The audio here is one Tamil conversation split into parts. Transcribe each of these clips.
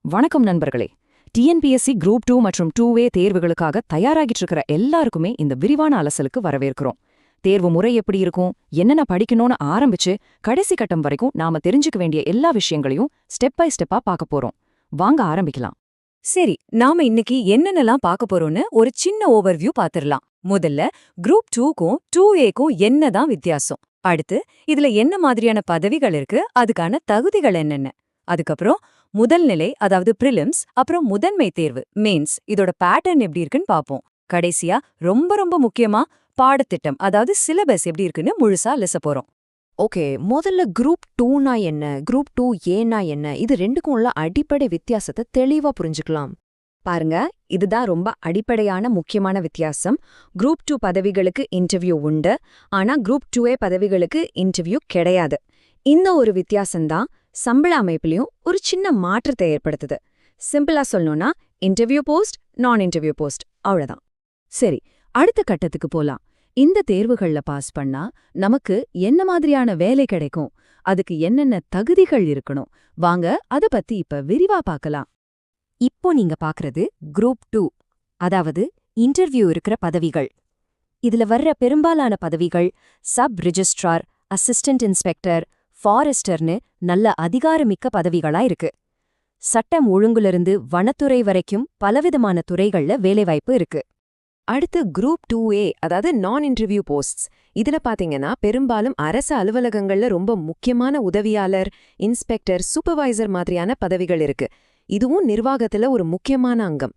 வணக்கம் நண்பர்களே. டிஎன்பிஎஸ்சி குரூப் 2 மற்றும் 2A தேர்வுகளுக்காக தயாராகிட்டு இருக்கிற எல்லாருக்குமே இந்த விரிவான அலசலுக்கு வரவேற்கிறோம். தேர்வு முறை எப்படி இருக்கும், என்னென்ன படிக்கணும்னு ஆரம்பிச்சு கடைசி கட்டம் வரைக்கும் நாம தெரிஞ்சுக்க வேண்டிய எல்லா விஷயங்களையும் ஸ்டெப் பை ஸ்டெப்பா பார்க்க போறோம். வாங்க ஆரம்பிக்கலாம். சரி, நாம இன்னைக்கு என்னென்னலாம் பார்க்க போறோம்னு ஒரு சின்ன ஓவர்வியூ பாத்துரலாம். முதல்ல குரூப் 2க்கும் 2Aக்கும் என்னதான் வித்தியாசம், அடுத்து இதுல என்ன மாதிரியான பதவிகள் இருக்கு, அதுக்கான தகுதிகள் என்னென்ன, அதுக்கப்புறம் முதல் நிலை அதாவது பிரிலிம்ஸ், அப்புறம் முதன்மை தேர்வு மெயின்ஸ், இதோட பேட்டர்ன் எப்படி இருக்குன்னு பாப்போம். கடைசியா ரொம்ப ரொம்ப முக்கியமா பாடத்திட்டம் அதாவது சிலபஸ் எப்படி இருக்குன்னு முழுசா லெச போறோம். ஓகே, முதல்ல குரூப் 2னா என்ன, குரூப் 2Aனா என்ன, இது ரெண்டுக்கும் உள்ள அடிப்படை வித்தியாசத்தை தெளிவா புரிஞ்சுக்கலாம். பாருங்க, இதுதான் ரொம்ப அடிப்படையான முக்கியமான வித்தியாசம். குரூப் 2 பதவிகளுக்கு இன்டர்வியூ உண்டு, ஆனா குரூப் 2A பதவிகளுக்கு இன்டர்வியூ கிடையாது. இந்த ஒரு வித்தியாசம்தான் சம்பள அமைப்பிலையும் ஒரு சின்ன மாற்றத்தை ஏற்படுத்துது. சிம்பிளா சொல்லணும்னா இன்டர்வியூ போஸ்ட், நான் இன்டர்வியூ போஸ்ட், அவ்வளவுதான். சரி, அடுத்த கட்டத்துக்கு போலாம். இந்த தேர்வுகள்ல பாஸ் பண்ணா நமக்கு என்ன மாதிரியான வேலை கிடைக்கும், அதுக்கு என்னென்ன தகுதிகள் இருக்கணும், வாங்க அத பத்தி இப்ப விரிவா பார்க்கலாம். இப்போ நீங்க பாக்குறது குரூப் 2, அதாவது இன்டர்வியூ இருக்கிற பதவிகள். இதுல வர்ற பெரும்பாலான பதவிகள் சப் ரிஜிஸ்ட்ரார், அசிஸ்டன்ட் இன்ஸ்பெக்டர், ஃபாரஸ்டர்னு நல்ல அதிகாரமிக்க பதவிகளா இருக்கு. சட்டம் ஒழுங்குலிருந்து வனத்துறை வரைக்கும் பலவிதமான துறைகள்ல வேலைவாய்ப்பு இருக்கு. அடுத்து குரூப் 2A அதாவது நான் இன்டர்வியூ போஸ்ட்ஸ். இதுல பாத்தீங்கன்னா பெரும்பாலும் அரசு அலுவலகங்கள்ல ரொம்ப முக்கியமான உதவியாளர், இன்ஸ்பெக்டர், சூப்பர்வைசர் மாதிரியான பதவிகள் இருக்கு. இதுவும் நிர்வாகத்துல ஒரு முக்கியமான அங்கம்.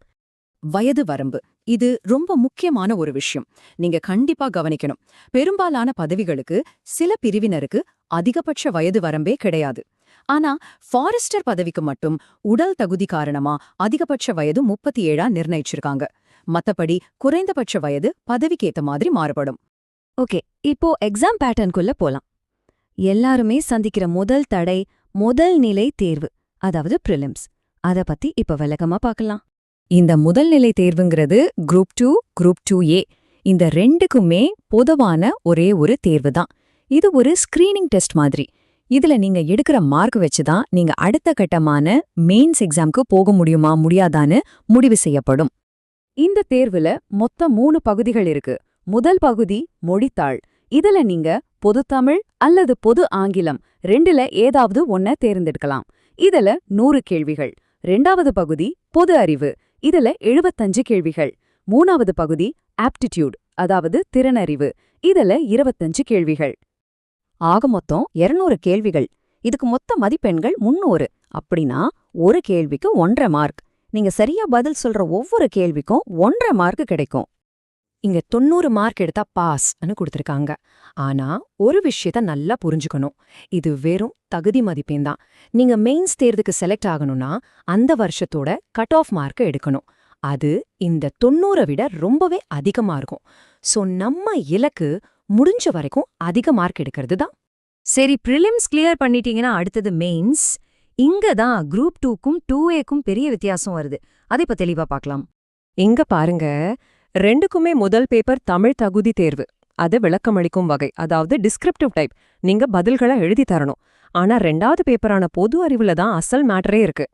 வயது வரம்பு இது ரொம்ப முக்கியமான ஒரு விஷயம். நீங்க கண்டிப்பா கவனிக்கணும். பெரும்பாலான பதவிகளுக்கு சில பிரிவினருக்கு அதிகபட்ச வயது வரம்பே கிடையாது. ஆனா ஃபாரஸ்டர் பதவிக்கு மட்டும் உடல் தகுதி காரணமா அதிகபட்ச வயது 37 நிர்ணயிச்சிருக்காங்க. மத்தபடி குறைந்தபட்ச வயது பதவிக்கேத்த மாதிரி மாறுபடும். ஓகே, இப்போ எக்ஸாம் பேட்டர்னுக்குள்ள போலாம். எல்லாருமே சந்திக்கிற முதல் தடை முதல் நிலை தேர்வு, அதாவது பிரிலிம்ஸ். அத பத்தி இப்ப விளக்கமா பார்க்கலாம். இந்த முதல்நிலை தேர்வுங்கிறது குரூப் 2, குரூப் 2A இந்த ரெண்டுக்குமே பொதுவான ஒரே ஒரு தேர்வு தான். இது ஒரு ஸ்கிரீனிங் டெஸ்ட் மாதிரி. இதுல நீங்க எடுக்கிற மார்க் வச்சுதான் நீங்க அடுத்த கட்டமான மெயின்ஸ் எக்ஸாம்க்கு போக முடியுமா முடியாதான்னு முடிவு செய்யப்படும். இந்த தேர்வுல மொத்தம் 3 பகுதிகள் இருக்கு. முதல் பகுதி மொழித்தாள். இதுல நீங்க பொதுத்தமிழ் அல்லது பொது ஆங்கிலம் ரெண்டுல ஏதாவது ஒன்ன தேர்ந்தெடுக்கலாம். இதுல 100 கேள்விகள். 2வது பகுதி பொது அறிவு. இதுல 75 கேள்விகள். 3வது பகுதி ஆப்டிடியூட் அதாவது திறனறிவு. இதுல 25 கேள்விகள். ஆக மொத்தம் 200 கேள்விகள். இதுக்கு மொத்த மதிப்பெண்கள் 300. அப்படின்னா ஒரு கேள்விக்கு 1.5 மார்க். நீங்க சரியா பதில் சொல்ற ஒவ்வொரு கேள்விக்கும் 1.5 மார்க் கிடைக்கும். இங்க 90 மார்க் எடுத்தா பாஸ்னு கொடுத்திருக்காங்க. ஆனா ஒரு விஷயத்த நல்லா புரிஞ்சுக்கணும். இது வெறும் தகுதி மதிப்பெண் தான். நீங்க மெயின்ஸ் தேர்வுக்கு செலக்ட் ஆகணும்னா அந்த வருஷத்தோட கட் ஆஃப் மார்க் எடுக்கணும். அது இந்த 90 விட ரொம்பவே அதிகமா இருக்கும். சோ நம்ம இலக்கு முடிஞ்ச வரைக்கும் அதிக மார்க் எடுக்கிறது தான். சரி, பிரிலிம்ஸ் கிளியர் பண்ணிட்டீங்கன்னா அடுத்தது மெயின்ஸ். இங்க தான் குரூப் 2க்கும் 2Aக்கும் பெரிய வித்தியாசம் வருது. அதை இப்ப தெளிவா பார்க்கலாம். இங்க பாருங்க, ரெண்டுக்குமே முதல் பேப்பர் தமிழ் தகுதி தேர்வு. அது விளக்கமளிக்கும் வகை, அதாவது டிஸ்கிரிப்டிவ் டைப். நீங்க பதில்களை எழுதி தரணும். ஆனா 2வது பேப்பரான பொது அறிவுல தான் அசல் மேட்டரே இருக்கு.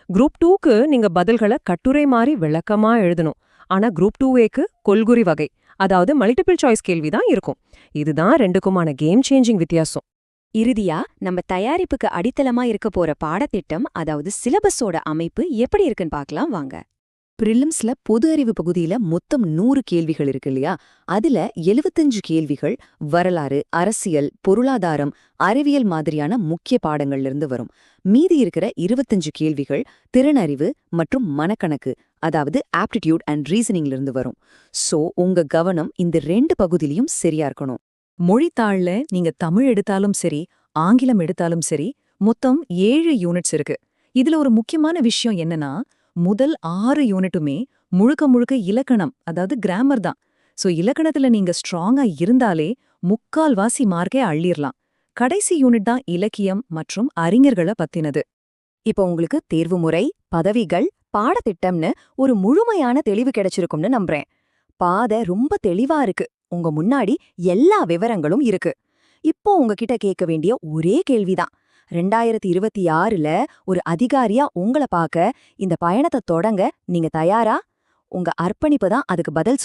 குரூப் 2க்கு நீங்க பதில்களை கட்டுரை மாதிரி விளக்கமா எழுதணும். ஆனா குரூப் 2Aக்கு கொள்குறி வகை, அதாவது மல்டிபிள் சாய்ஸ் கேள்வி தான் இருக்கும். இதுதான் ரெண்டுக்குமான கேம் சேஞ்சிங் வித்தியாசம். இறுதியா நம்ம தயாரிப்புக்கு அடித்தளமா இருக்க போற பாடத்திட்டம் அதாவது சிலபஸோட அமைப்பு எப்படி இருக்குன்னு பார்க்கலாம் வாங்க. பிரிலிம்ஸ்ல பொது அறிவு பகுதியில மொத்தம் 100 கேள்விகள் இருக்கு இல்லையா? அதுல 75 கேள்விகள் வரலாறு, அரசியல், பொருளாதாரம், அறிவியல் மாதிரியான முக்கிய பாடங்கள்ல இருந்து வரும். மீதி இருக்கிற 25 கேள்விகள் திறனறிவு மற்றும் மனக்கணக்கு, அதாவது ஆப்டிடியூட் அண்ட் ரீசனிங்ல இருந்து வரும். சோ உங்க கவனம் இந்த 2 பகுதியிலையும் சரியா இருக்கணும். மொழித்தாள்ல நீங்க தமிழ் எடுத்தாலும் சரி, ஆங்கிலம் எடுத்தாலும் சரி, மொத்தம் 7 யூனிட்ஸ் இருக்கு. இதுல ஒரு முக்கியமான விஷயம் என்னன்னா, முதல் 6 யூனிட்டுமே முழுக்க முழுக்க இலக்கணம், அதாவது கிராமர் தான். சோ இலக்கணத்துல நீங்க ஸ்ட்ராங்கா இருந்தாலே 3/4 மார்க்கே அள்ளிரலாம். கடைசி யூனிட் தான் இலக்கியம் மற்றும் அறிஞர்களை பத்தினது. இப்போ உங்களுக்கு தேர்வு முறை, பதவிகள், பாடத்திட்டம்னு ஒரு முழுமையான தெளிவு கிடைச்சிருக்கும்னு நம்புறேன். பாதை ரொம்ப தெளிவா இருக்கு. உங்க முன்னாடி எல்லா விவரங்களும் இருக்கு. இப்போ உங்ககிட்ட கேட்க வேண்டிய ஒரே கேள்விதான், 2026ல ஒரு அதிகாரியா உங்கள பார்க்க இந்த பயணத்தை தொடங்க நீங்க தயாரா? உங்க அர்ப்பணிப்பு தான் அதுக்கு பதில்